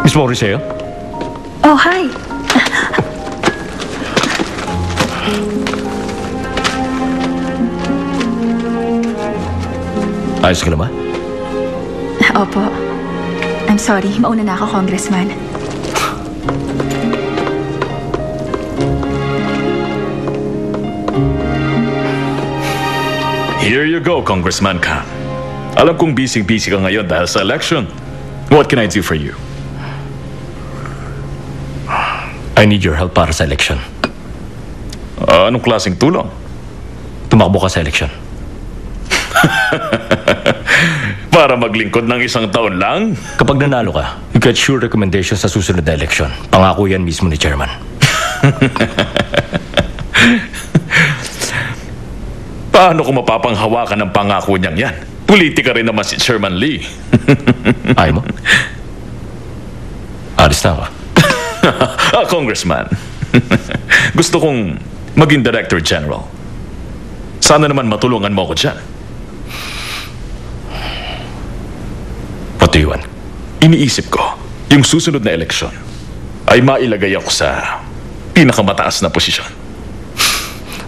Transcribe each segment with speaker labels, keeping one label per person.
Speaker 1: Miss Mauricio?
Speaker 2: Oh, hi.
Speaker 1: Ayos ka naman?
Speaker 2: Opo. I'm sorry, mauna na ako, Congressman.
Speaker 3: Here you go, Congressman Kang. Alam kong busy-busy ka ngayon dahil sa election. What can I do for you?
Speaker 1: I need your help para sa election.
Speaker 3: Anong klaseng tulong?
Speaker 1: Tumakbo ka sa election.
Speaker 3: Para maglingkod ng isang taon lang?
Speaker 1: Kapag nanalo ka, you get sure recommendations sa susunod na election. Pangako yan mismo ni Chairman.
Speaker 3: Paano ko mapapanghawakan ng pangako niyang yan? Politika rin naman si Chairman Lee.
Speaker 1: Ayaw mo? Alis na ako.
Speaker 3: Congressman. Gusto kong maging Director General. Sana naman matulungan mo ako dyan.
Speaker 1: What do you want?
Speaker 3: Iniisip ko, yung susunod na eleksyon ay mailagay ako sa pinakamataas na posisyon.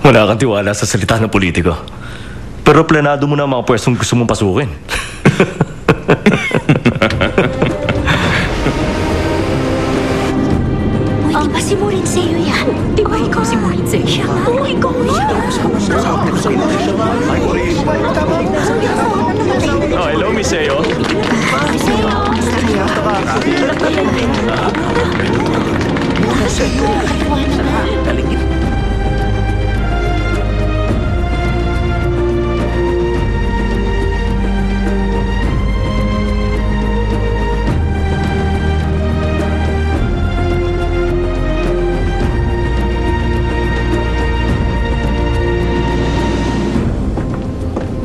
Speaker 1: Wala kang tiwala sa salita ng politiko. Pero planado mo na ang mga pwestong gusto mong pasukin.
Speaker 4: Uy, di ba si Mauricio yan? Di ba ikaw si Mauricio? Siya nga. Oo, ikaw yan.
Speaker 3: Oh, hello, Miss Eo.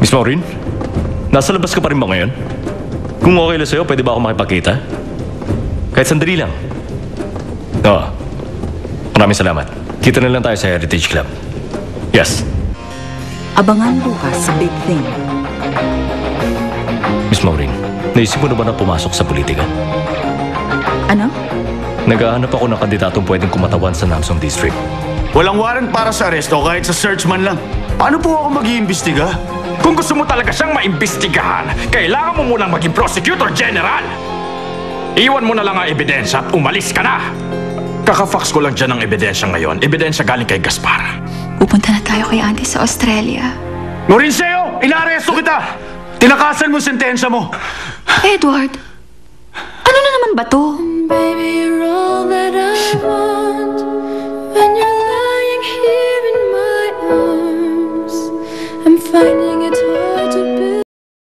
Speaker 1: Miss Maureen? Nasa labas ka pa rin ba ngayon? Kung okay lang sa'yo, pwede ba ako makipagkita? Kahit sandali lang. Oo. Maraming salamat. Kita na lang tayo sa Heritage Club. Yes.
Speaker 5: Abangan bukas sa Big Thing.
Speaker 1: Miss Maureen, naisip mo na ba na pumasok sa politika?
Speaker 2: Ano?
Speaker 1: Naghahanap ako ng kandidatong pwedeng kumatawan sa Namsong District.
Speaker 6: Walang warrant para sa aresto kahit sa search man lang. Paano po ako mag-iimbestiga?
Speaker 7: Kung gusto mo talaga siyang maimbestigahan, kailangan mo munang maging prosecutor general. Iwan mo na lang ang ebidensya at umalis ka na. Kaka-fax ko lang dyan ng ebidensya ngayon. Ebidensya galing kay Gaspar.
Speaker 2: Pupunta na tayo kay Auntie sa Australia.
Speaker 6: Mauricio, inaaresto kita! Tinakasan mo sentensya mo.
Speaker 2: Edward, ano na naman ba to?
Speaker 4: Baby, roll that